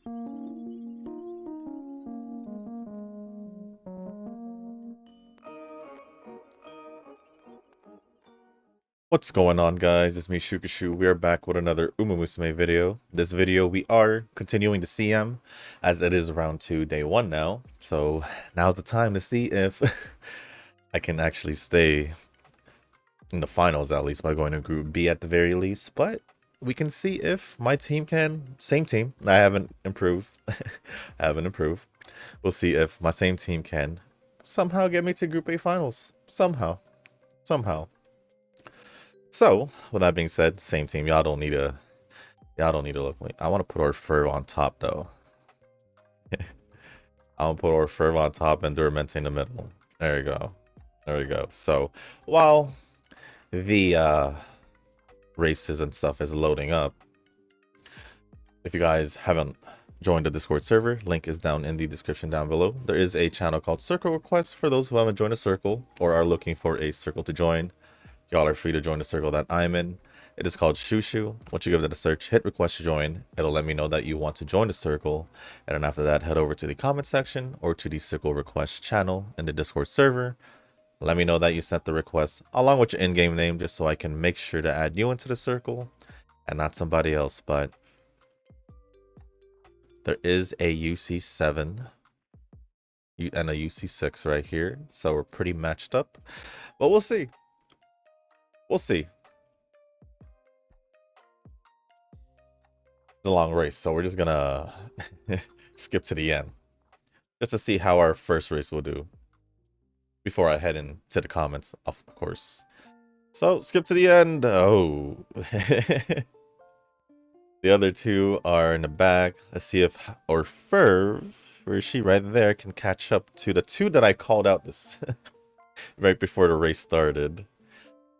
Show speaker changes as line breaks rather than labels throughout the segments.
What's going on, guys? It's me, Shukashu. We are back with another Musume video. This video, we are continuing the CM, as it is round 2, day 1 now. So now's the time to see if I can actually stay in the finals, at least by going to Group B at the very least. But we can see if my team can. Same team. I haven't improved. I haven't improved. We'll see if my same team can somehow get me to Group A finals. Somehow. So, with that being said, same team. Y'all don't need to look. Wait, I want to put our fur on top though. I want to put our fur on top and Duramente in the middle. There we go. There we go. So, while the races and stuff is loading up, if you guys haven't joined the Discord server, link is down in the description down below. There is a channel called Circle Requests for those who haven't joined a circle or are looking for a circle to join. Y'all are free to join the circle that I'm in. It is called Shushu. Once you give it a search, hit request to join. It'll let me know that you want to join the circle. And then after that, head over to the comment section or to the circle request channel in the Discord server. Let me know that you sent the request along with your in-game name, just so I can make sure to add you into the circle and not somebody else. But there is a UC7 and a UC6 right here. So we're pretty matched up. But we'll see. We'll see. It's a long race, so we're just gonna skip to the end just to see how our first race will do before I head into the comments, of course. So skip to the end. Oh, the other two are in the back. Let's see if or Ferv, where is she? Right there, can catch up to the two that I called out this right before the race started.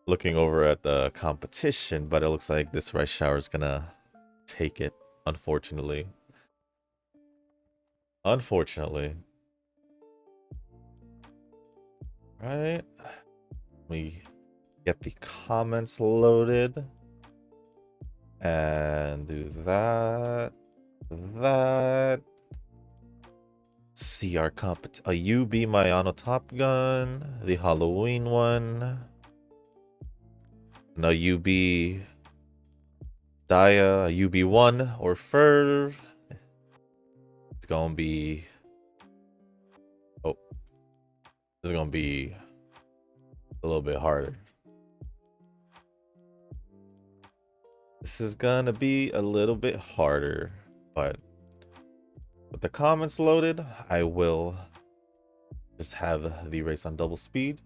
Looking over at the competition, but it looks like this rice shower is gonna take it, unfortunately. Unfortunately. Right. We get the comments loaded. And do that. That. See our a UB Mayano Top Gun. The Halloween one. No UB Dia, a UB1 or Ferv. It's gonna be. Oh, this is gonna be a little bit harder. This is gonna be a little bit harder, but with the comments loaded, I will just have the race on double speed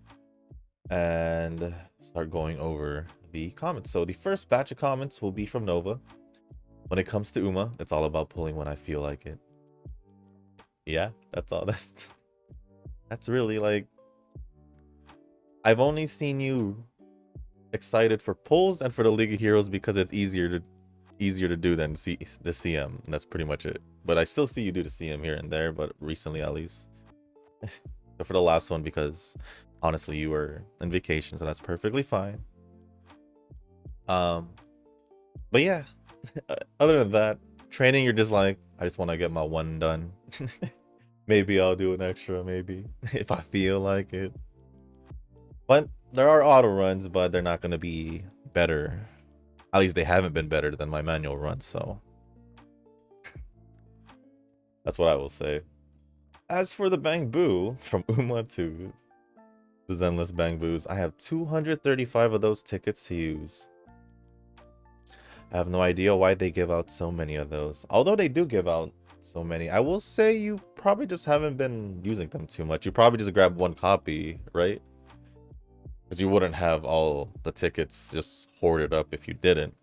and start going over the comments. So the first batch of comments will be from Nova. When it comes to Uma, it's all about pulling when I feel like it. Yeah, that's all. That's really like, I've only seen you excited for pulls and for the League of Heroes because it's easier to do than the CM. And that's pretty much it. But I still see you do the CM here and there, but recently at least. But for the last one, because honestly you were on vacation, so that's perfectly fine. But yeah, other than that, training, you're just like, I just want to get my one done. Maybe I'll do an extra, maybe if I feel like it. But there are auto runs, but they're not going to be better. At least they haven't been better than my manual runs, so that's what I will say. As for the Bang Boo, from Uma to the Zenless Bang Boos, I have 235 of those tickets to use. I have no idea why they give out so many of those. Although they do give out so many, I will say you probably just haven't been using them too much. You probably just grabbed one copy, right? Because you wouldn't have all the tickets just hoarded up if you didn't.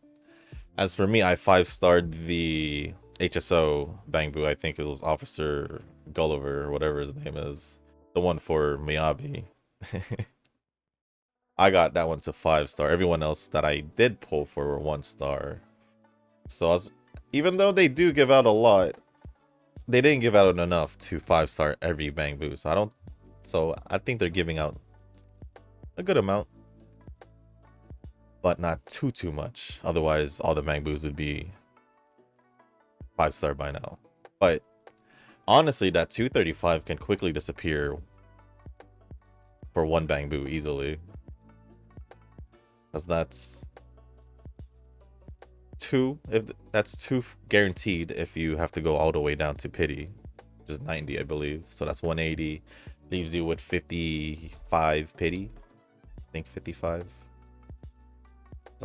As for me, I 5-starred the HSO Bang Boo. I think it was Officer Gulliver or whatever his name is. The one for Miyabi. I got that one to 5-star. Everyone else that I did pull for were 1-star. So even though they do give out a lot, they didn't give out enough to 5-star every Bang Boo. So I think they're giving out a good amount, but not too much. Otherwise, all the Bang Boos would be 5-star by now. But honestly, that 235 can quickly disappear for one Bang Boo easily. Because that's two. If that's two guaranteed if you have to go all the way down to pity, which is 90, I believe. So that's 180. Leaves you with 55 pity. I think 55.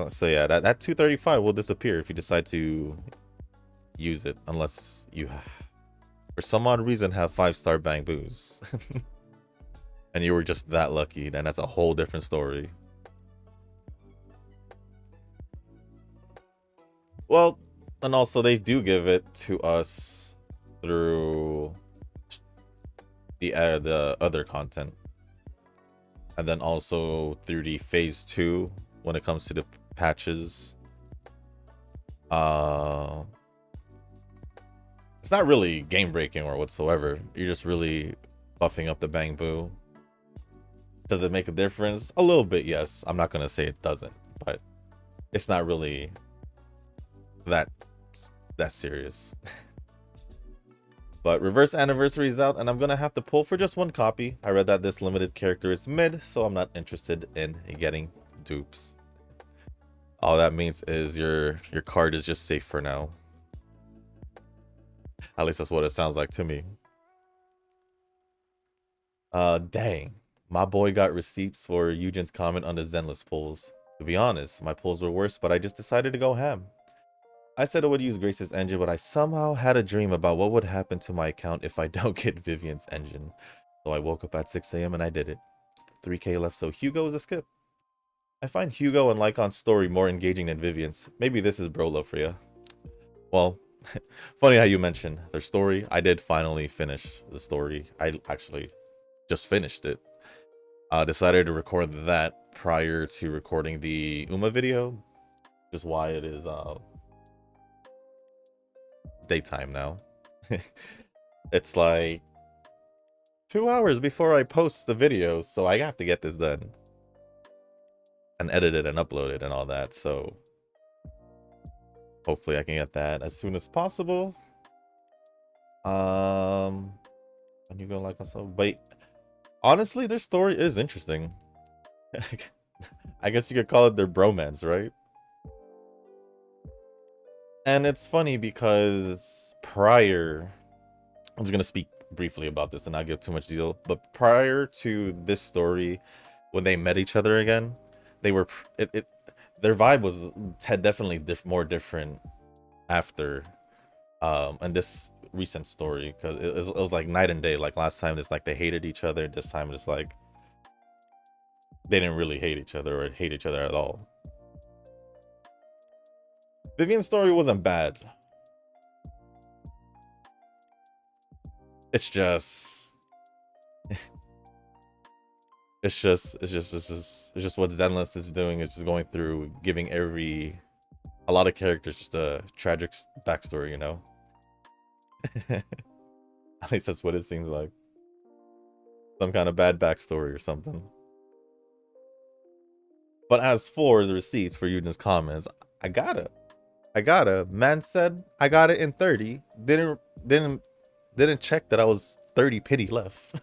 So yeah, that 235 will disappear if you decide to use it, unless you, for some odd reason, have 5-star Bang Boos. And you were just that lucky, then that's a whole different story. Well, and also they do give it to us through the other content, and then also through the phase 2 when it comes to the patches. It's not really game breaking or whatsoever. You're just really buffing up the Bang Boo. Does it make a difference? A little bit, yes. I'm not gonna say it doesn't, but it's not really that serious. But Reverse Anniversary is out, and I'm gonna have to pull for just one copy. I read that this limited character is mid, so I'm not interested in getting dupes. All that means is your card is just safe for now. At least that's what it sounds like to me. Dang. My boy got receipts for Eugen's comment on the Zenless pulls. To be honest, my pulls were worse, but I just decided to go ham. I said I would use Grace's engine, but I somehow had a dream about what would happen to my account if I don't get Vivian's engine. So I woke up at 6 AM and I did it. 3K left, so Hugo is a skip. I find Hugo and Lycon's story more engaging than Vivian's. Maybe this is bro love for you. Well, funny how you mentioned their story. I did finally finish the story. I actually just finished it. Decided to record that prior to recording the Uma video. Just why it is daytime now. It's like 2 hours before I post the video, so I have to get this done and edit it and upload it and all that. So hopefully I can get that as soon as possible. And you go like myself, but honestly, their story is interesting. I guess you could call it their bromance, right? And it's funny because prior, I'm just gonna speak briefly about this and not give too much detail, but prior to this story, when they met each other again, they were their vibe was definitely more different after and this recent story, because it was like night and day. Like last time it's like they hated each other, this time it's like they didn't really hate each other or hate each other at all. Vivian's story wasn't bad. It's just it's just what Zenless is doing. It's just going through giving a lot of characters just a tragic backstory, you know. At least that's what it seems like. Some kind of bad backstory or something. But as for the receipts for Eugen's comments, I gotta. Man said I got it in 30. Didn't check that I was 30 pity left.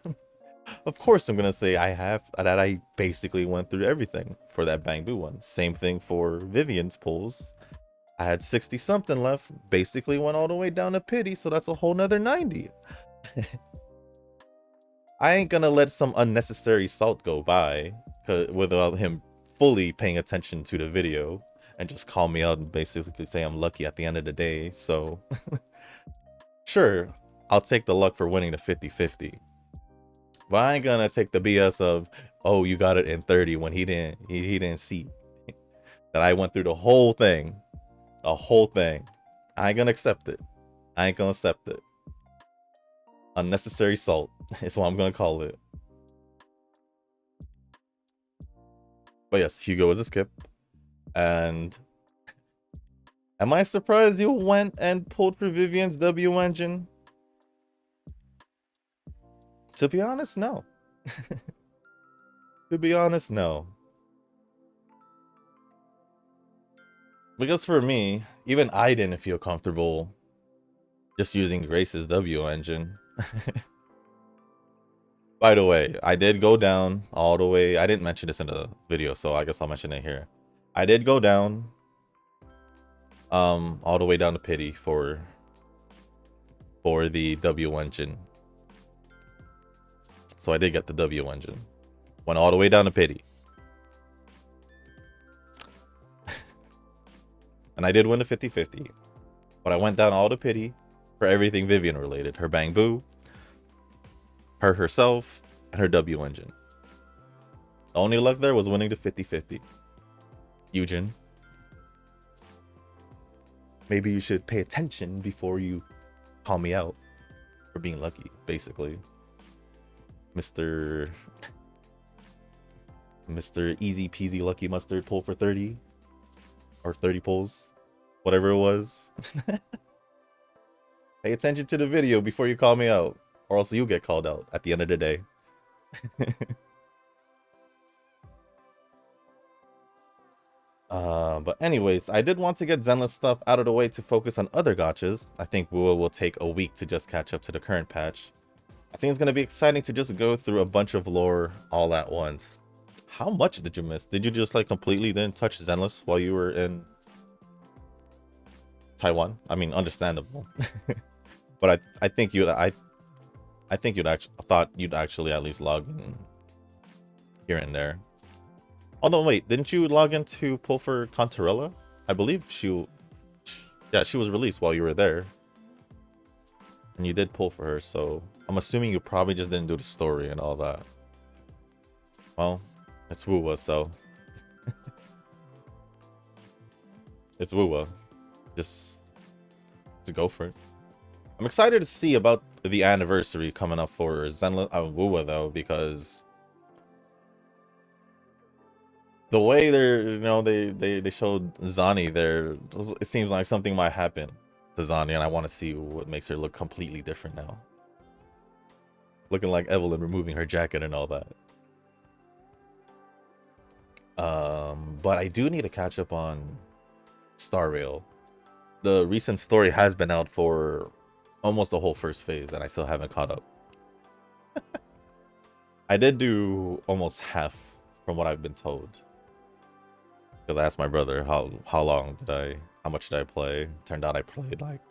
Of course I'm gonna say I basically went through everything for that Bang Boo one. Same thing for Vivian's pulls. I had 60 something left, basically went all the way down to pity, so that's a whole nother 90. I ain't gonna let some unnecessary salt go by without him fully paying attention to the video and just call me out and basically say I'm lucky at the end of the day. So sure, I'll take the luck for winning the 50-50. But I ain't gonna take the BS of, oh, you got it in 30 when he didn't see that I went through the whole thing. The whole thing. I ain't gonna accept it. I ain't gonna accept it. Unnecessary salt is what I'm gonna call it. But yes, Hugo is a skip. And am I surprised you went and pulled for Vivian's W engine? To be honest, no. To be honest, no. Because for me, even I didn't feel comfortable Just using Grace's W engine. By the way, I did go down all the way. I didn't mention this in the video, so I guess I'll mention it here. I did go down all the way down to pity for the W engine. So I did get the W engine. Went all the way down to pity. And I did win the 50-50. But I went down all to pity for everything Vivian related. Her Bang Boo, her herself, and her W engine. The only luck there was winning the 50-50. Eugen. Maybe you should pay attention before you call me out for being lucky, basically. Mr. Easy Peasy Lucky Mustard pull for 30. Or 30 pulls. Whatever it was. Pay attention to the video before you call me out. Or else you'll get called out at the end of the day. But anyways, I did want to get Zenless stuff out of the way to focus on other gachas. I think will take a week to just catch up to the current patch. I think it's going to be exciting to just go through a bunch of lore all at once. How much did you miss? Did you just like completely didn't touch Zenless while you were in Taiwan? I mean, understandable. But I think you'd thought you'd actually at least log in here and there. Oh no, wait, didn't you log into pull for Contarella? I believe she was released while you were there. And you did pull for her, so I'm assuming you probably just didn't do the story and all that. Well, it's Wuwa, so it's Wuwa. Just go for it. I'm excited to see about the anniversary coming up for Wuwa though, because the way they showed Zani there, it seems like something might happen to Zani, and I want to see what makes her look completely different now. Looking like Evelyn removing her jacket and all that. But I do need to catch up on Star Rail. The recent story has been out for almost the whole first phase, and I still haven't caught up. I did do almost half from what I've been told. Because I asked my brother how much did I play? Turned out I played like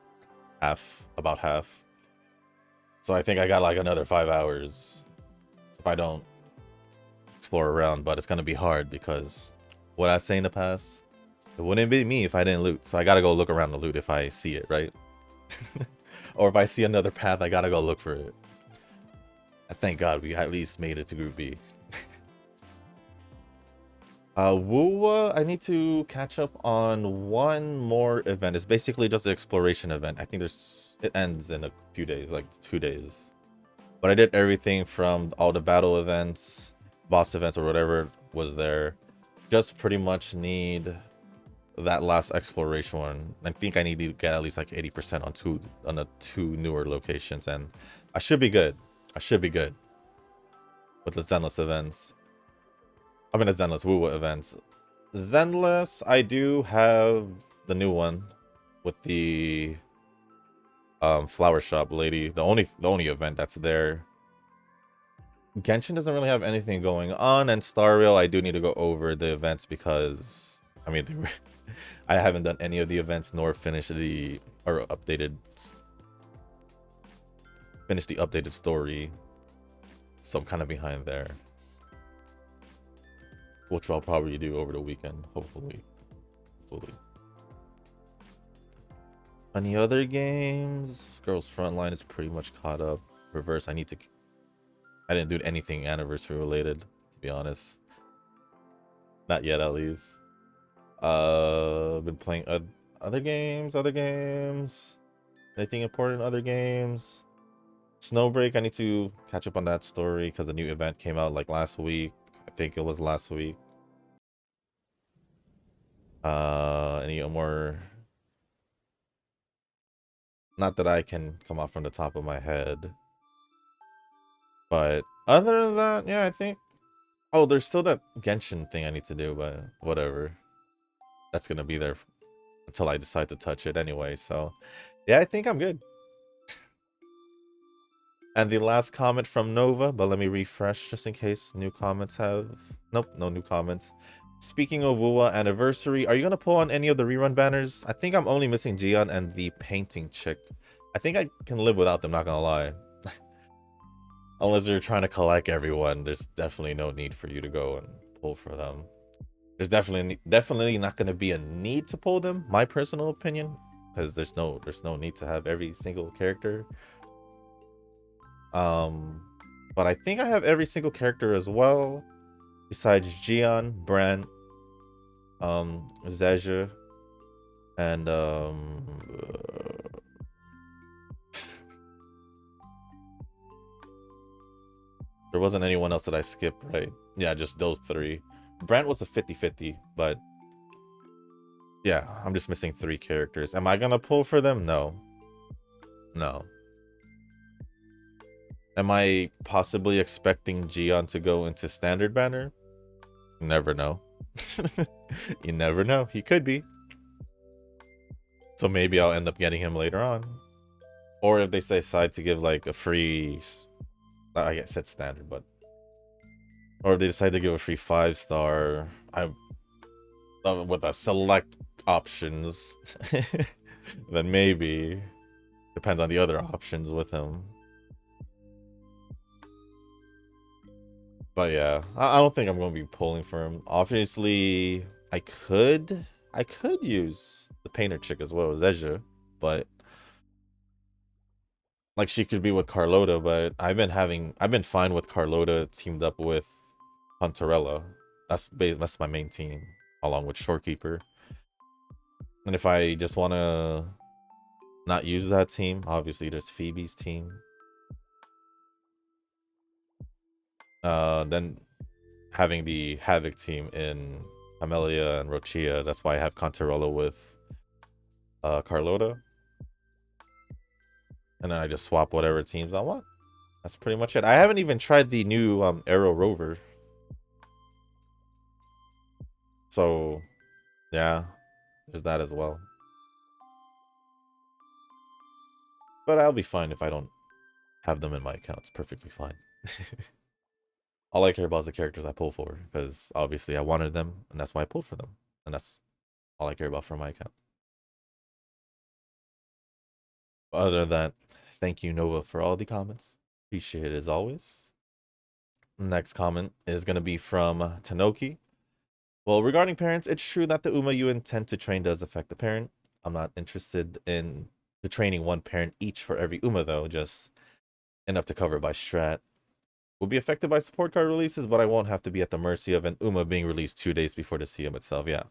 about half. So I think I got like another 5 hours if I don't explore around, but it's gonna be hard because what I say in the past, it wouldn't be me if I didn't loot. So I gotta go look around the loot if I see it, right? Or if I see another path, I gotta go look for it. And thank God we at least made it to Group B. Wuwa, I need to catch up on one more event. It's basically just an exploration event. I think it ends in a few days, like 2 days. But I did everything from all the battle events, boss events, or whatever was there. Just pretty much need that last exploration one. I think I need to get at least like 80% on the 2 newer locations, and I should be good. I should be good with the Zenless events. I mean, the Zenless Wuwa events. Zenless, I do have the new one with the flower shop lady. The only event that's there. Genshin doesn't really have anything going on, and Star Rail, I do need to go over the events because I mean I haven't done any of the events nor finished the updated story, so I'm kind of behind there. Which I'll probably do over the weekend, hopefully. Any other games? Girls Frontline is pretty much caught up. Reverse, I didn't do anything anniversary related, to be honest. Not yet, at least. Been playing other games. Anything important? Other games? Snowbreak, I need to catch up on that story because the new event came out like last week. I think it was last week. Any more? Not that I can come off from the top of my head. But other than that, yeah, I think. Oh, there's still that Genshin thing I need to do, but whatever. That's gonna be there until I decide to touch it anyway. So, yeah, I think I'm good. And the last comment from Nova, but let me refresh just in case new comments have... Nope, no new comments. Speaking of WUWA anniversary, are you gonna pull on any of the rerun banners? I think I'm only missing Jian and the painting chick. I think I can live without them, not gonna lie. Unless you're trying to collect everyone, there's definitely no need for you to go and pull for them. There's definitely not gonna be a need to pull them, my personal opinion, because there's no need to have every single character. But I think I have every single character as well, besides Jian, Bran, Zezha, and there wasn't anyone else that I skipped, right? Yeah, just those three. Brand was a 50-50, but yeah, I'm just missing 3 characters. Am I gonna pull for them? No. No. Am I possibly expecting Gion to go into standard banner? Never know. You never know. He could be. So maybe I'll end up getting him later on. Or if they decide to give like a free... I guess it's standard, but... Or if they decide to give a free 5-star... with a select options. Then maybe. Depends on the other options with him. But yeah, I don't think I'm going to be pulling for him. Obviously, I could use the painter chick as well as Zezha, but like she could be with Carlota, but I've been fine with Carlota teamed up with Hunterella. That's my main team, along with Shorekeeper. And if I just want to not use that team, obviously there's Phoebe's team. Then having the Havoc team in Amelia and Rochia, that's why I have Contarello with Carlota. And then I just swap whatever teams I want. That's pretty much it. I haven't even tried the new Arrow Rover. So, yeah, there's that as well. But I'll be fine if I don't have them in my account. It's perfectly fine. All I care about is the characters I pull for, because obviously I wanted them, and that's why I pulled for them. And that's all I care about for my account. Other than that, thank you, Nova, for all the comments. Appreciate it as always. Next comment is going to be from Tanoki. Well, regarding parents, it's true that the UMA you intend to train does affect the parent. I'm not interested in the training one parent each for every UMA, though, just enough to cover by strat. Will be affected by support card releases, but I won't have to be at the mercy of an UMA being released 2 days before the CM itself. Yeah,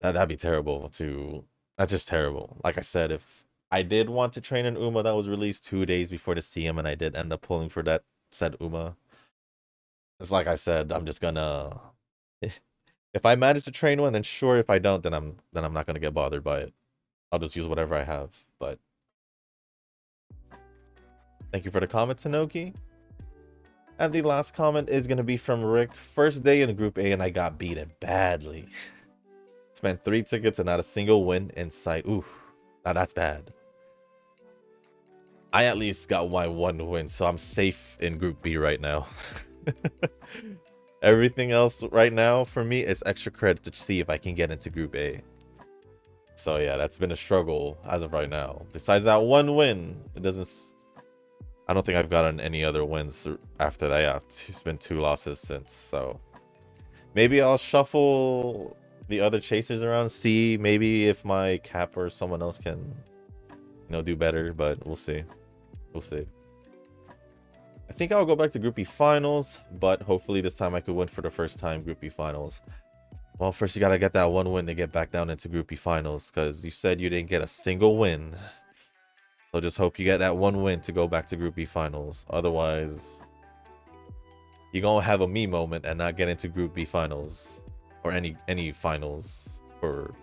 that'd be terrible to... That's just terrible. Like I said, if I did want to train an UMA that was released 2 days before the CM and I did end up pulling for that said UMA, it's like I said, I'm just gonna... If I manage to train one, then sure. If I don't, then I'm not gonna get bothered by it. I'll just use whatever I have. But thank you for the comment, Tanoki. And the last comment is gonna be from Rick. First day in Group A and I got beaten badly. Spent 3 tickets and not a single win in sight. Ooh, now that's bad. I at least got my 1 win, so I'm safe in Group B right now. Everything else right now for me is extra credit to see if I can get into Group A. So yeah, that's been a struggle as of right now. Besides that 1 win, it doesn't... I don't think I've gotten any other wins after that. Yeah, it's been 2 losses since, so... Maybe I'll shuffle the other chasers around, see maybe if my cap or someone else can, you know, do better, but we'll see. We'll see. I think I'll go back to Group B finals, but hopefully this time I could win for the first time Group B finals. Well, first you gotta get that 1 win to get back down into Group B finals, because you said you didn't get a single win. So just hope you get that 1 win to go back to Group B finals. Otherwise, you're gonna have a me moment and not get into Group B finals or any finals for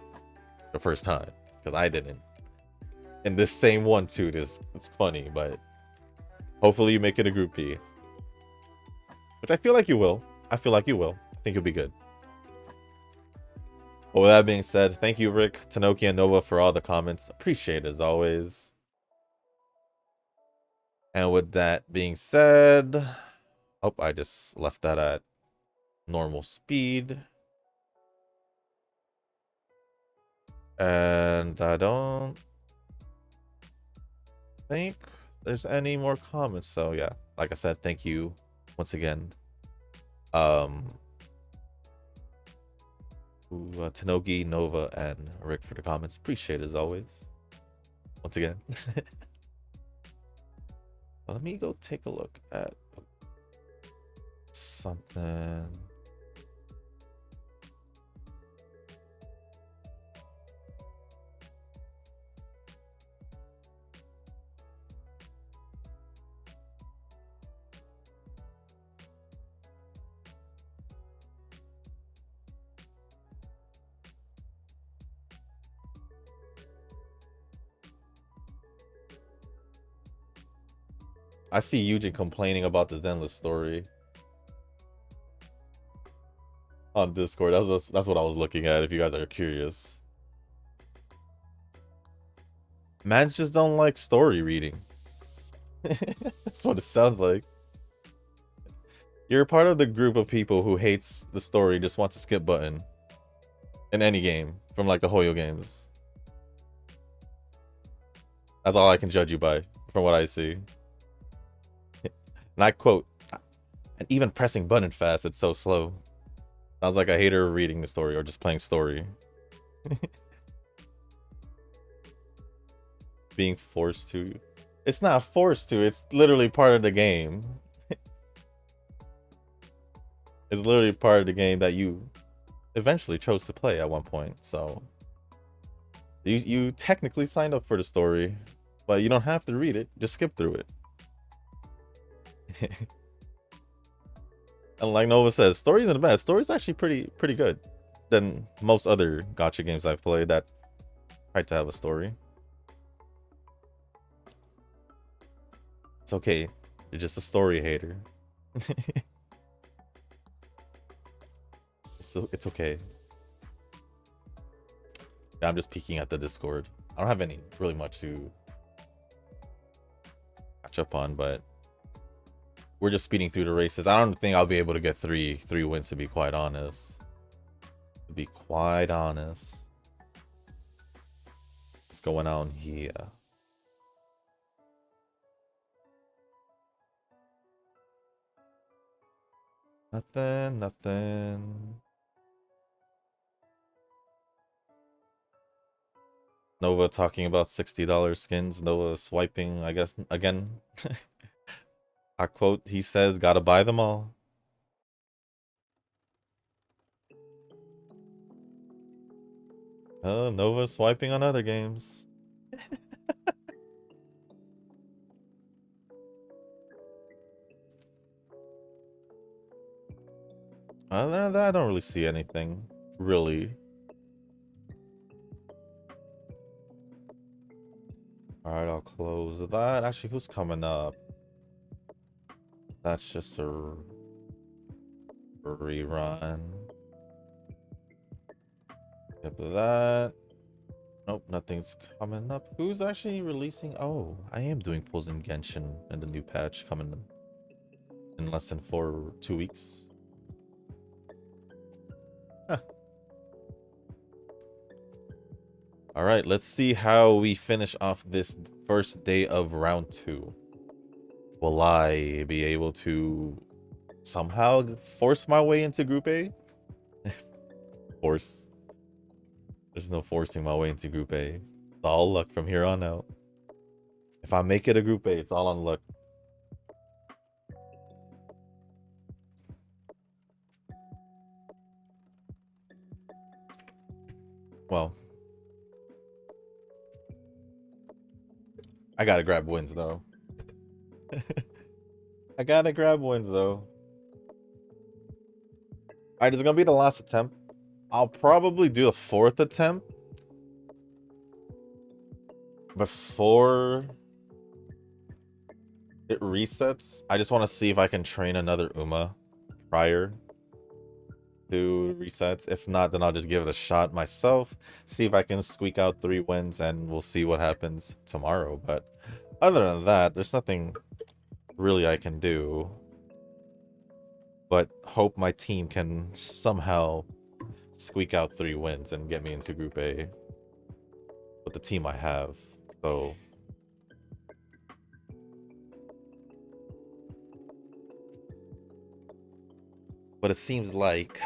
the first time, because I didn't. And this same one too, it's funny, but hopefully you make it a Group B. Which I feel like you will. I feel like you will. I think you'll be good. But with that being said, thank you, Rick, Tanoki, and Nova for all the comments. Appreciate it as always. And with that being said, oh, I just left that at normal speed. And I don't think there's any more comments. So yeah, like I said, thank you once again. Tanogi, Nova, and Rick for the comments. Appreciate it as always. Once again. Let me go take a look at something. I see Eugen complaining about this endless story on Discord. That's what I was looking at. If you guys are curious, man, just don't like story reading. That's what it sounds like. You're part of the group of people who hates the story, just wants a skip button in any game from like the Hoyo games. That's all I can judge you by from what I see. And I quote, and even pressing button fast, it's so slow. Sounds like a hater reading the story or just playing story. Being forced to. It's not forced to, it's literally part of the game. It's literally part of the game that you eventually chose to play at one point. So you technically signed up for the story, but you don't have to read it. Just skip through it. And like Nova says, story isn't bad. Story's actually pretty good than most other gacha games I've played that try to have a story. It's okay. You're just a story hater. It's okay. Yeah, I'm just peeking at the Discord. I don't have any really much to catch up on, but we're just speeding through the races. I don't think I'll be able to get three wins, to be quite honest. To be quite honest. What's going on here? Nothing. Nova talking about $60 skins. Nova swiping, I guess, again. I quote, he says, gotta buy them all. Nova swiping on other games. Other than that, I don't really see anything. Really. Alright, I'll close that. Actually, who's coming up? That's just a rerun. Skip that. Nope, nothing's coming up. Who's actually releasing? Oh, I am doing pulls in Genshin and the new patch coming in less than 2 weeks. Huh. All right, let's see how we finish off this first day of round 2. Will I be able to somehow force my way into Group A? Force. There's no forcing my way into Group A. It's all luck from here on out. If I make it a Group A, it's all on luck. Well, I gotta grab wins though. I gotta grab wins though. Alright, this is gonna be the last attempt. I'll probably do a 4th attempt before it resets. I just want to see if I can train another Uma prior to resets. If not, then I'll just give it a shot myself, see if I can squeak out 3 wins, and we'll see what happens tomorrow. But other than that, there's nothing really I can do. But hope my team can somehow squeak out 3 wins and get me into Group A with the team I have. So but it seems like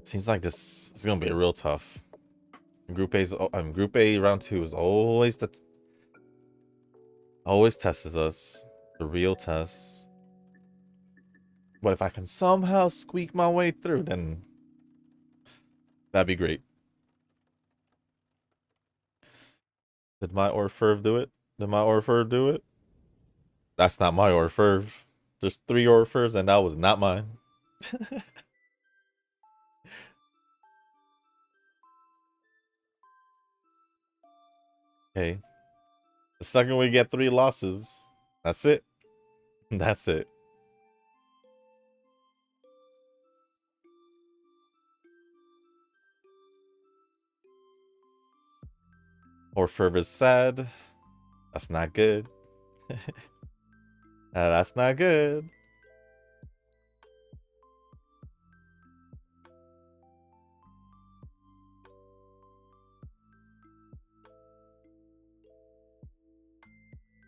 this is gonna be real tough. Group A round 2 is always tests us, the real test. But if I can somehow squeak my way through, then that'd be great. Did my Orferv do it? Did my Orferv do it? That's not my Orferv. There's 3 Orfervs, and that was not mine. Okay. The second we get 3 losses, that's it. That's it. Orferv is sad. That's not good. That's not good.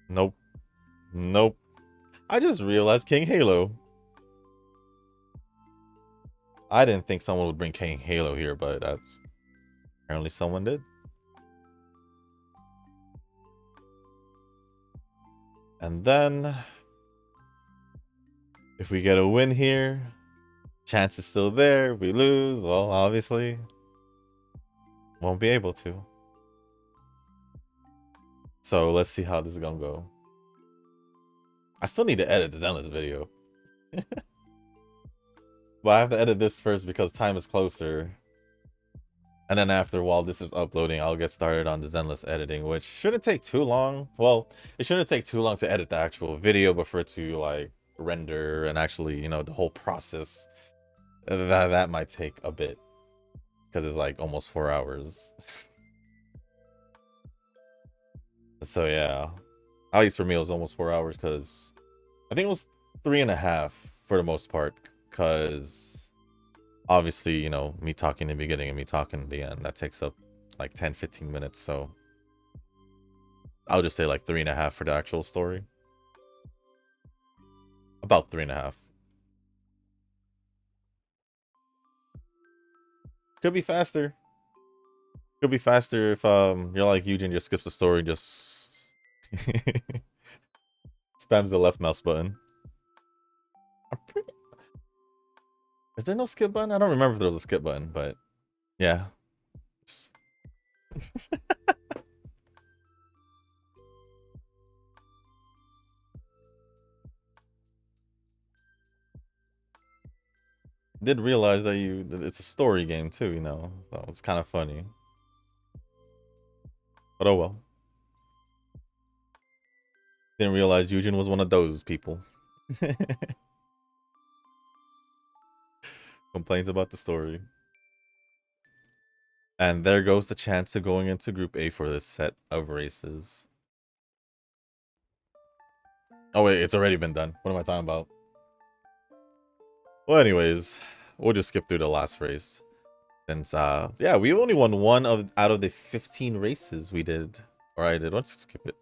Nope. Nope. I just realized King Halo. I didn't think someone would bring King Halo here, but that's apparently someone did. And then if we get a win here, chance is still there. If we lose, well, obviously won't be able to. So let's see how this is gonna go. I still need to edit the Zenless video. But I have to edit this first because time is closer. And then after, while this is uploading, I'll get started on the Zenless editing, which shouldn't take too long. Well, it shouldn't take too long to edit the actual video, but for it to like render and actually, you know, the whole process, that might take a bit. Because it's like almost 4 hours. So yeah, at least for me, it was almost 4 hours because I think it was 3.5 for the most part. Because obviously, you know, me talking in the beginning and me talking in the end, that takes up like 10-15 minutes. So I'll just say like 3.5 for the actual story. About 3.5. Could be faster. Could be faster if you're like Eugene, just skips the story, just spams the left mouse button. Is there no skip button? I don't remember if there was a skip button, but yeah. Did realize that it's a story game too, you know, so it's kind of funny. But oh well. Didn't realize Eugene was one of those people. Complains about the story. And there goes the chance of going into Group A for this set of races. Oh wait, it's already been done. What am I talking about? Well, anyways, we'll just skip through the last race. Since yeah, we only won one out of the 15 races we did. Or I did. Let's skip it.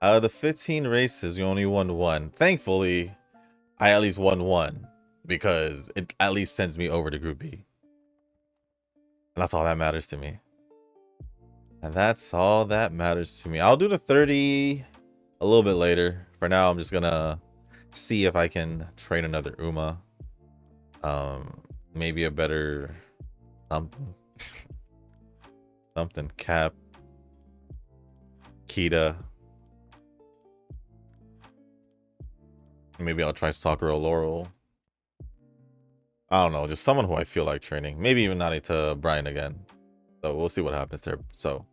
Out of the 15 races, we only won one. Thankfully, I at least won one because it at least sends me over to Group B. And that's all that matters to me. And that's all that matters to me. I'll do the 30 a little bit later. For now, I'm just gonna see if I can train another Uma. Maybe a better something Cap, Kita. Maybe I'll try Sakura Laurel. I don't know, just someone who I feel like training. Maybe even not into Brian again. So we'll see what happens there. So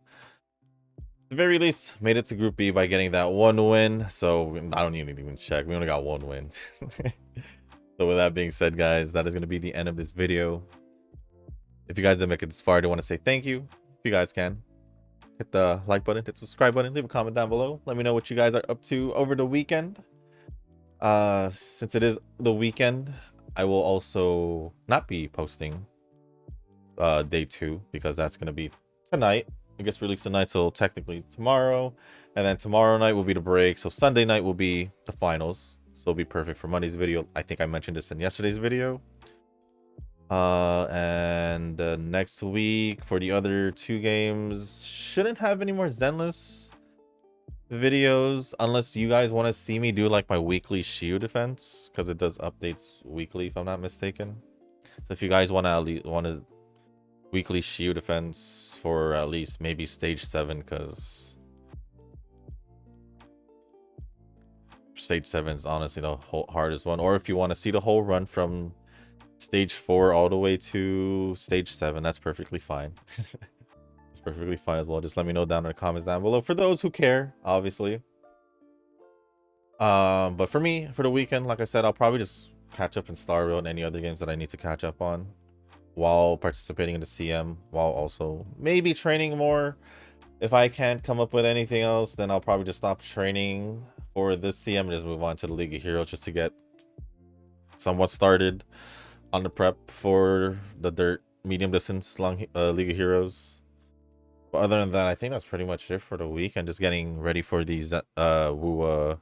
at the very least, made it to Group B by getting that one win. So I don't need to even check. We only got one win. So with that being said, guys, that is going to be the end of this video. If you guys did make it this far, I do want to say thank you. If you guys can, hit the like button, hit the subscribe button, leave a comment down below. Let me know what you guys are up to over the weekend. Since it is the weekend, I will also not be posting day 2 because that's gonna be tonight. It gets released tonight, so technically tomorrow, and then tomorrow night will be the break. So Sunday night will be the finals, so it'll be perfect for Monday's video. I think I mentioned this in yesterday's video. And next week for the other 2 games, shouldn't have any more Zenless videos unless you guys want to see me do like my weekly Shield defense, because it does updates weekly if I'm not mistaken. So if you guys want to at least weekly Shield defense for at least maybe stage 7, because stage 7 is honestly the hardest one, or if you want to see the whole run from stage 4 all the way to stage 7, that's perfectly fine. It's perfectly fine as well. Just let me know down in the comments down below for those who care, obviously. But for me, for the weekend, like I said, I'll probably just catch up in Star Rail and any other games that I need to catch up on while participating in the CM, while also maybe training more. If I can't come up with anything else, then I'll probably just stop training for this CM and just move on to the League of Heroes just to get somewhat started on the prep for the dirt medium distance long League of Heroes. But other than that, I think that's pretty much it for the week. I'm just getting ready for these WUA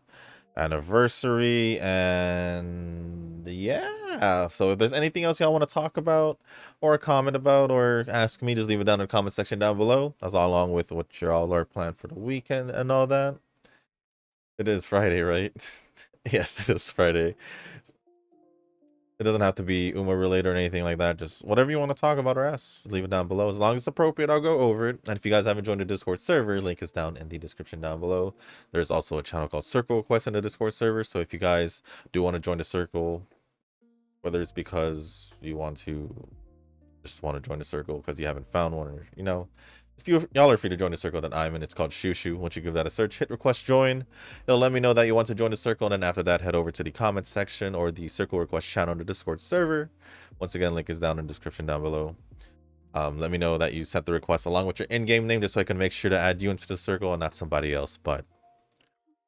anniversary, and yeah, so if there's anything else y'all want to talk about or comment about or ask me, just leave it down in the comment section down below. That's all along with what y'all are planned for the weekend and all that. It is Friday, right? Yes, it is Friday. It doesn't have to be UMA related or anything like that. Just whatever you want to talk about or ask, leave it down below. As long as it's appropriate, I'll go over it. And if you guys haven't joined the Discord server, link is down in the description down below. There's also a channel called Circle Request in the Discord server. So if you guys do want to join the circle, whether it's because you want to join the circle because you haven't found one, or if y'all are free to join the circle that I'm in, it's called Shushu. Once you give that a search, hit request join. It'll let me know that you want to join the circle, and then after that, head over to the comment section or the circle request channel on the Discord server. Once again, link is down in the description down below. Let me know that you sent the request along with your in-game name, just so I can make sure to add you into the circle and not somebody else. But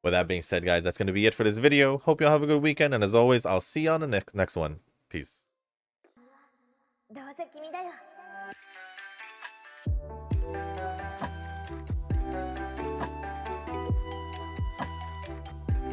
with that being said, guys, that's going to be it for this video. Hope y'all have a good weekend, and as always, I'll see you on the next one. Peace.